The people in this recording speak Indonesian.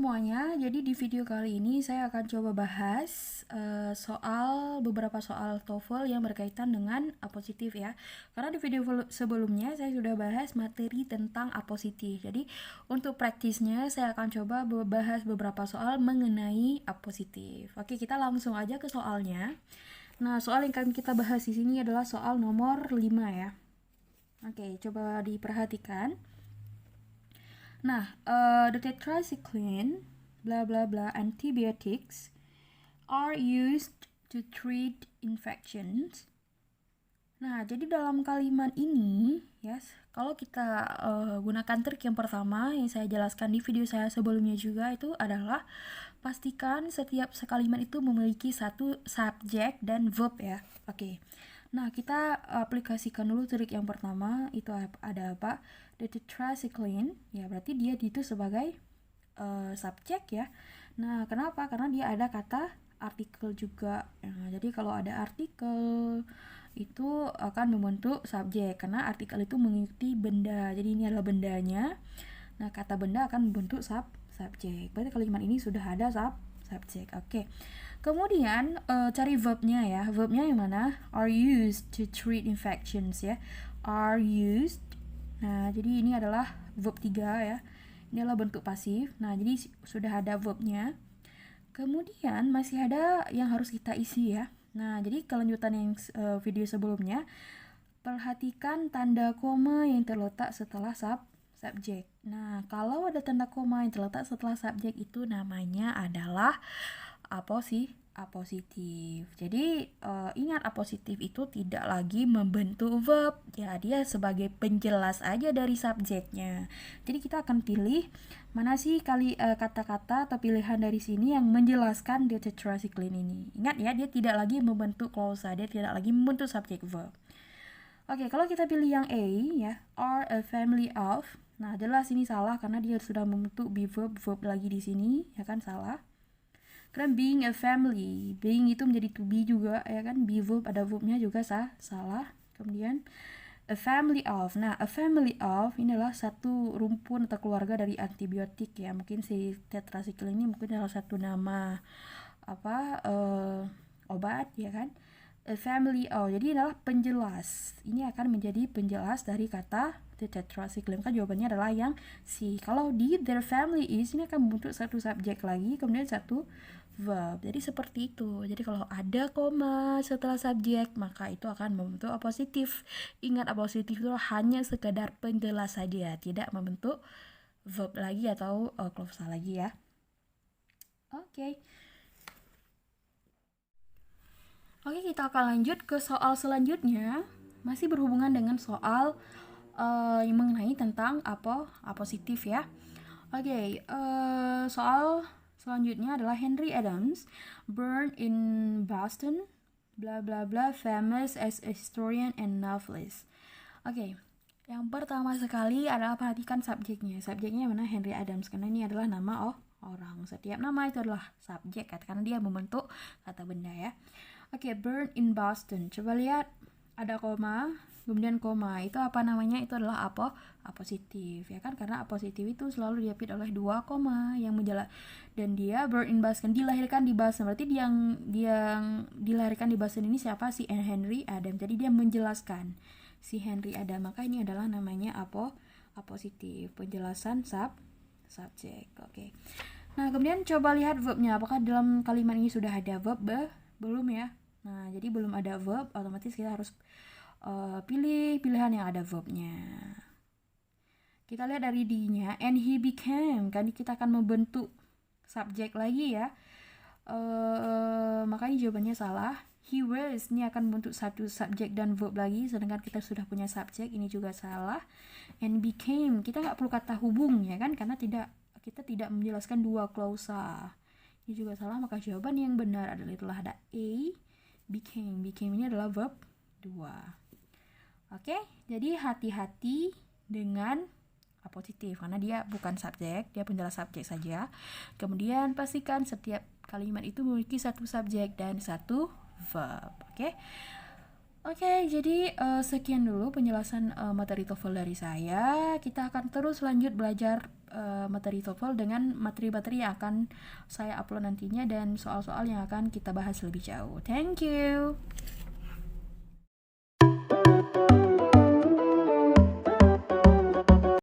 semuanya, jadi di video kali ini saya akan coba bahas beberapa soal TOEFL yang berkaitan dengan apositif ya. Karena di video sebelumnya saya sudah bahas materi tentang apositif. Jadi untuk praktisnya saya akan coba bahas beberapa soal mengenai apositif. Oke, kita langsung aja ke soalnya. Nah, soal yang akan kita bahas di sini adalah soal nomor 5 ya. Oke, coba diperhatikan. Nah, the tetracycline, blah blah blah, antibiotics are used to treat infections. Nah, jadi dalam kalimat ini, ya, kalau kita gunakan trik yang pertama yang saya jelaskan di video saya sebelumnya juga itu adalah pastikan setiap sekalimat itu memiliki satu subjek dan verb ya. Oke. Nah, kita aplikasikan dulu trik yang pertama, itu ada apa? The tetracycline, ya berarti dia itu sebagai subjek ya. Nah, kenapa? Karena dia ada kata artikel juga. Nah, jadi kalau ada artikel itu akan membentuk subjek, karena artikel itu mengikuti benda. Jadi ini adalah bendanya. Nah, kata benda akan membentuk subjek. Berarti kalimat ini sudah ada subjek. Oke. Kemudian cari verbnya ya. Verbnya yang mana? Are used to treat infections ya. Are used. Nah, jadi ini adalah verb 3 ya. Ini adalah bentuk pasif. Nah, jadi sudah ada verbnya. Kemudian masih ada yang harus kita isi ya. Nah, jadi kelanjutan yang video sebelumnya, perhatikan tanda koma yang terletak setelah subjek. Nah, kalau ada tanda koma yang terletak setelah subjek itu namanya adalah apositif. Jadi ingat, apositif itu tidak lagi membentuk verb. Ya, dia sebagai penjelas aja dari subjeknya. Jadi kita akan pilih mana sih kata-kata atau pilihan dari sini yang menjelaskan the tetracycline ini. Ingat ya, dia tidak lagi membentuk klausa, dia tidak lagi membentuk subjek verb. Oke, kalau kita pilih yang A ya, are a family of. Nah, jelas ini salah karena dia sudah membentuk be verb lagi di sini, ya kan, salah. Karena being a family, being itu menjadi to be juga, ya kan, be verb ada verbnya juga salah. Kemudian a family of. Nah, a family of ini adalah satu rumpun atau keluarga dari antibiotik ya. Mungkin si tetracycline ini mungkin adalah satu nama obat ya kan. A family of. Jadi adalah penjelas. Ini akan menjadi penjelas dari kata the tetracycline. Kan jawabannya adalah yang C. Kalau di their family is, ini akan membentuk satu subjek lagi, kemudian satu verb. Jadi seperti itu. Jadi kalau ada koma setelah subjek, maka itu akan membentuk apositif. Ingat, apositif itu hanya sekedar penjelas saja, tidak membentuk verb lagi atau klausa lagi ya. Oke, kita akan lanjut ke soal selanjutnya. Masih berhubungan dengan soal yang mengenai tentang apositif ya. Oke, soal selanjutnya adalah Henry Adams, born in Boston, bla bla bla, famous as a historian and novelist. Oke, yang pertama sekali adalah perhatikan subjeknya. Subjeknya mana? Henry Adams, karena ini adalah nama orang. Setiap nama itu adalah subjek karena dia membentuk kata benda ya. Oke, born in Boston. Coba lihat, ada koma, kemudian koma. Itu apa namanya? Itu adalah apositif ya kan, karena apositif itu selalu diapit oleh dua koma yang menjelaskan. Dan dia born in Boston, dilahirkan di Boston. Berarti dia yang dilahirkan di Boston ini siapa? Si Henry Adam. Jadi dia menjelaskan si Henry Adam. Maka ini adalah namanya apositif, penjelasan subjek. Oke. Nah, kemudian coba lihat verbnya. Apakah dalam kalimat ini sudah ada verb? Belum ya. Nah, jadi belum ada verb, otomatis kita harus pilih pilihan yang ada verbnya. Kita lihat dari D-nya, and he became, kan kita akan membentuk subjek lagi ya. Makanya jawabannya salah. He was, ini akan membentuk satu subjek dan verb lagi, sedangkan kita sudah punya subjek, ini juga salah. And became, kita nggak perlu kata hubung ya kan, karena kita tidak menjelaskan dua klausa. Ini juga salah, maka jawaban yang benar adalah ada A, became. Became ini adalah verb 2. Oke, jadi hati-hati dengan apositif karena dia bukan subjek, dia penjelas subjek saja. Kemudian pastikan setiap kalimat itu memiliki satu subjek dan satu verb. Oke. Oke, jadi sekian dulu penjelasan materi TOEFL dari saya. Kita akan terus lanjut belajar materi TOEFL dengan materi-materi yang akan saya upload nantinya dan soal-soal yang akan kita bahas lebih jauh. Thank you.